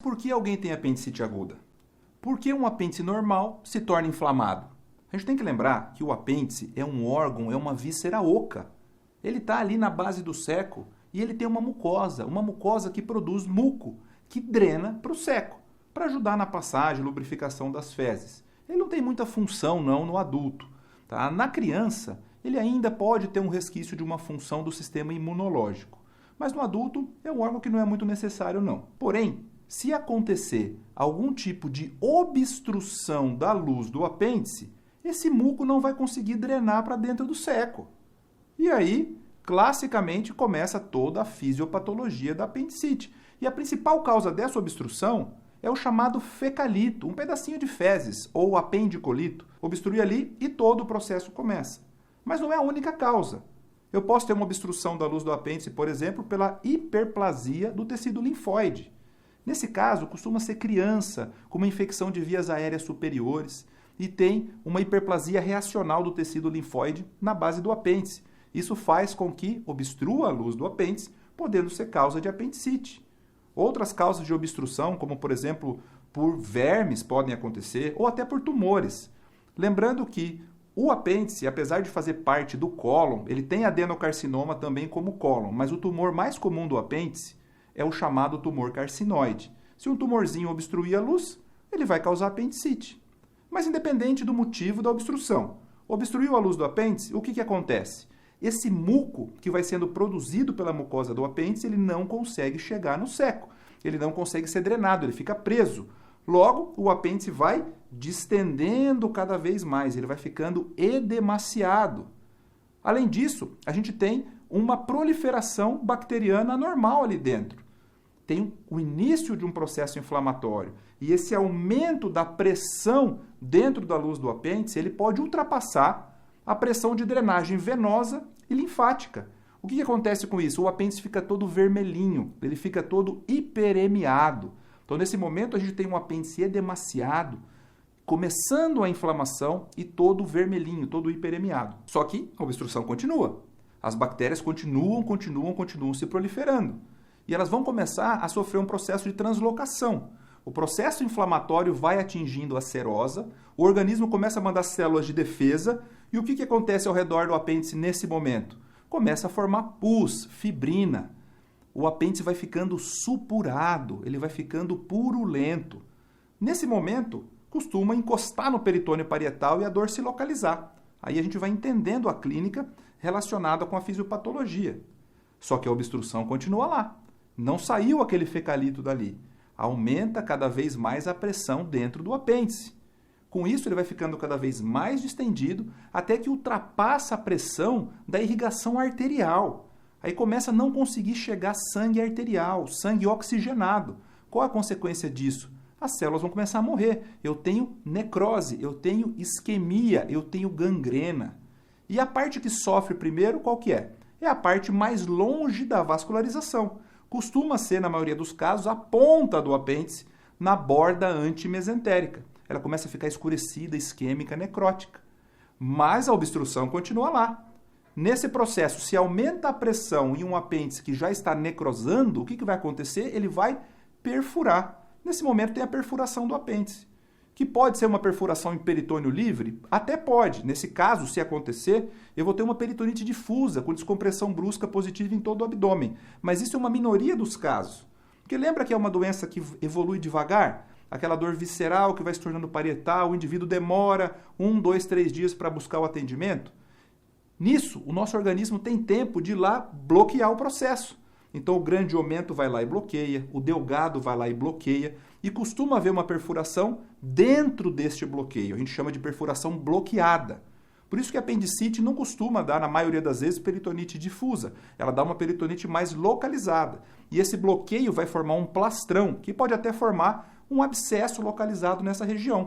Por que alguém tem apendicite aguda? Por que um apêndice normal se torna inflamado? A gente tem que lembrar que o apêndice é um órgão, é uma víscera oca. Ele está ali na base do seco e ele tem uma mucosa que produz muco, que drena para o seco, para ajudar na passagem, lubrificação das fezes. Ele não tem muita função não no adulto. Tá? Na criança, ele ainda pode ter um resquício de uma função do sistema imunológico. Mas no adulto é um órgão que não é muito necessário não. Porém, se acontecer algum tipo de obstrução da luz do apêndice, esse muco não vai conseguir drenar para dentro do seco. E aí, classicamente, começa toda a fisiopatologia da apendicite. E a principal causa dessa obstrução é o chamado fecalito, um pedacinho de fezes, ou apendicolito. Obstrui ali e todo o processo começa. Mas não é a única causa. Eu posso ter uma obstrução da luz do apêndice, por exemplo, pela hiperplasia do tecido linfóide. Nesse caso, costuma ser criança com uma infecção de vias aéreas superiores e tem uma hiperplasia reacional do tecido linfóide na base do apêndice. Isso faz com que obstrua a luz do apêndice, podendo ser causa de apendicite. Outras causas de obstrução, como por exemplo por vermes, podem acontecer, ou até por tumores. Lembrando que o apêndice, apesar de fazer parte do cólon, ele tem adenocarcinoma também como cólon, mas o tumor mais comum do apêndice é o chamado tumor carcinoide. Se um tumorzinho obstruir a luz, ele vai causar apendicite. Mas independente do motivo da obstrução, obstruiu a luz do apêndice, o que acontece? Esse muco que vai sendo produzido pela mucosa do apêndice, ele não consegue chegar no seco. Ele não consegue ser drenado, ele fica preso. Logo, o apêndice vai distendendo cada vez mais, ele vai ficando edemaciado. Além disso, a gente tem uma proliferação bacteriana normal ali dentro. Tem o início de um processo inflamatório. E esse aumento da pressão dentro da luz do apêndice, ele pode ultrapassar a pressão de drenagem venosa e linfática. O que acontece com isso? O apêndice fica todo vermelhinho, ele fica todo hiperemiado. Então, nesse momento, a gente tem um apêndice edemaciado, começando a inflamação e todo vermelhinho, todo hiperemiado. Só que a obstrução continua. As bactérias continuam se proliferando. E elas vão começar a sofrer um processo de translocação. O processo inflamatório vai atingindo a serosa, o organismo começa a mandar células de defesa, e o que acontece ao redor do apêndice nesse momento? Começa a formar pus, fibrina. O apêndice vai ficando supurado, ele vai ficando purulento. Nesse momento, costuma encostar no peritônio parietal e a dor se localizar. Aí a gente vai entendendo a clínica relacionada com a fisiopatologia. Só que a obstrução continua lá. Não saiu aquele fecalito dali. Aumenta cada vez mais a pressão dentro do apêndice. Com isso, ele vai ficando cada vez mais distendido até que ultrapassa a pressão da irrigação arterial. Aí começa a não conseguir chegar sangue arterial, sangue oxigenado. Qual a consequência disso? As células vão começar a morrer. Eu tenho necrose, eu tenho isquemia, eu tenho gangrena. E a parte que sofre primeiro, qual que é? É a parte mais longe da vascularização. Costuma ser, na maioria dos casos, a ponta do apêndice na borda antimesentérica. Ela começa a ficar escurecida, isquêmica, necrótica. Mas a obstrução continua lá. Nesse processo, se aumenta a pressão em um apêndice que já está necrosando, o que vai acontecer? Ele vai perfurar. Nesse momento tem a perfuração do apêndice. Que pode ser uma perfuração em peritônio livre? Até pode. Nesse caso, se acontecer, eu vou ter uma peritonite difusa, com descompressão brusca positiva em todo o abdômen. Mas isso é uma minoria dos casos. Porque lembra que é uma doença que evolui devagar? Aquela dor visceral que vai se tornando parietal, o indivíduo demora 1, 2, 3 dias para buscar o atendimento. Nisso, o nosso organismo tem tempo de ir lá bloquear o processo. Então o grandiomento vai lá e bloqueia, o delgado vai lá e bloqueia, e costuma haver uma perfuração dentro deste bloqueio. A gente chama de perfuração bloqueada. Por isso que a apendicite não costuma dar, na maioria das vezes, peritonite difusa. Ela dá uma peritonite mais localizada. E esse bloqueio vai formar um plastrão, que pode até formar um abscesso localizado nessa região.